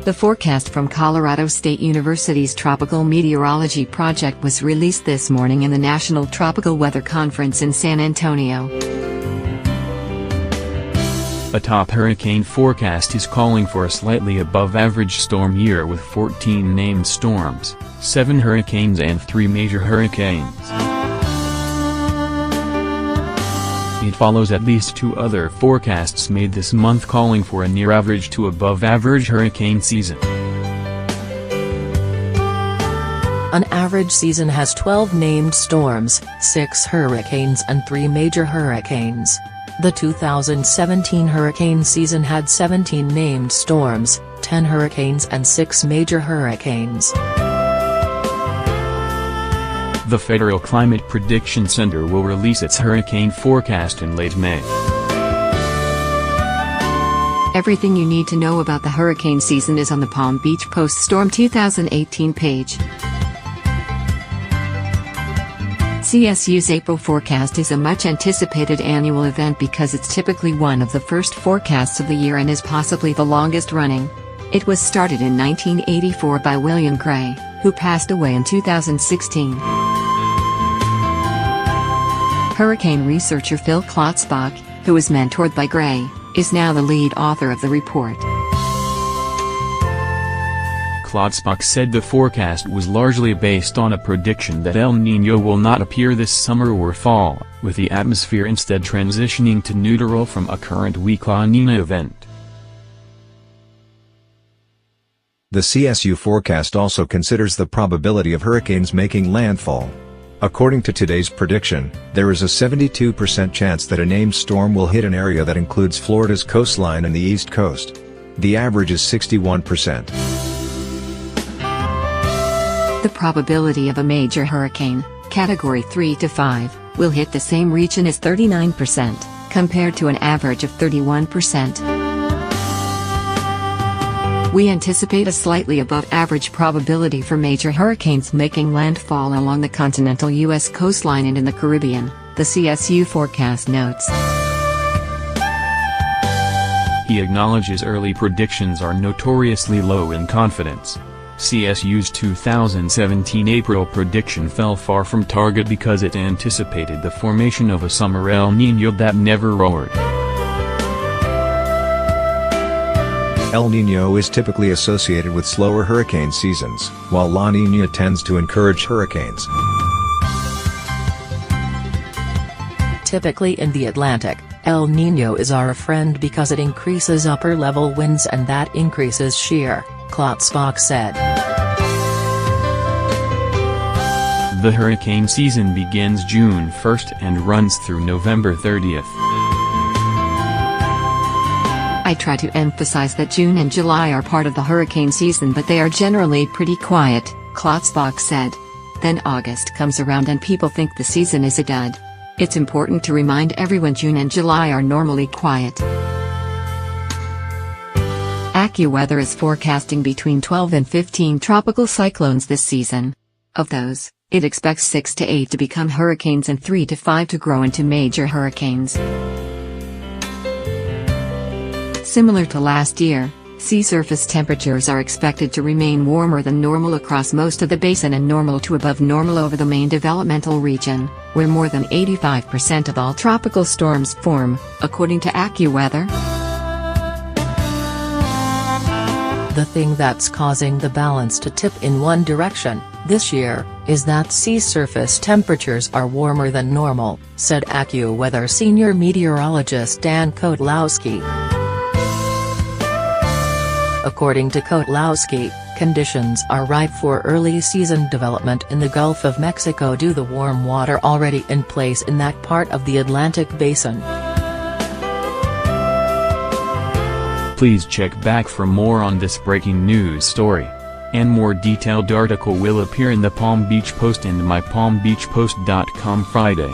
The forecast from Colorado State University's Tropical Meteorology Project was released this morning in the National Tropical Weather Conference in San Antonio. A top hurricane forecast is calling for a slightly above-average storm year with 14 named storms, 7 hurricanes and 3 major hurricanes. It follows at least 2 other forecasts made this month calling for a near-average to above-average hurricane season. An average season has 12 named storms, 6 hurricanes and 3 major hurricanes. The 2017 hurricane season had 17 named storms, 10 hurricanes and 6 major hurricanes. The Federal Climate Prediction Center will release its hurricane forecast in late May. Everything you need to know about the hurricane season is on the Palm Beach Post Storm 2018 page. CSU's April forecast is a much-anticipated annual event because it's typically one of the first forecasts of the year and is possibly the longest running. It was started in 1984 by William Gray, who passed away in 2016. Hurricane researcher Phil Klotzbach, who was mentored by Gray, is now the lead author of the report. Klotzbach said the forecast was largely based on a prediction that El Niño will not appear this summer or fall, with the atmosphere instead transitioning to neutral from a current weak La Niña event. The CSU forecast also considers the probability of hurricanes making landfall. According to today's prediction, there is a 72% chance that a named storm will hit an area that includes Florida's coastline and the East Coast. The average is 61%. The probability of a major hurricane, Category 3 to 5, will hit the same region is 39%, compared to an average of 31%. We anticipate a slightly above-average probability for major hurricanes making landfall along the continental U.S. coastline and in the Caribbean, the CSU forecast notes. He acknowledges early predictions are notoriously low in confidence. CSU's 2017 April prediction fell far from target because it anticipated the formation of a summer El Niño that never roared. El Niño is typically associated with slower hurricane seasons, while La Niña tends to encourage hurricanes. Typically in the Atlantic, El Niño is our friend because it increases upper-level winds and that increases shear, Klotzbach said. The hurricane season begins June 1st and runs through November 30th. I try to emphasize that June and July are part of the hurricane season, but they are generally pretty quiet, Klotzbach said. Then August comes around and people think the season is a dud. It's important to remind everyone June and July are normally quiet. AccuWeather is forecasting between 12 and 15 tropical cyclones this season. Of those, it expects 6 to 8 to become hurricanes and 3 to 5 to grow into major hurricanes. Similar to last year, sea surface temperatures are expected to remain warmer than normal across most of the basin and normal to above normal over the main developmental region, where more than 85% of all tropical storms form, according to AccuWeather. The thing that's causing the balance to tip in one direction, this year, is that sea surface temperatures are warmer than normal, said AccuWeather senior meteorologist Dan Kottlowski. According to Kottlowski, conditions are ripe for early season development in the Gulf of Mexico due to the warm water already in place in that part of the Atlantic basin. Please check back for more on this breaking news story. And more detailed article will appear in the Palm Beach Post and mypalmbeachpost.com Friday.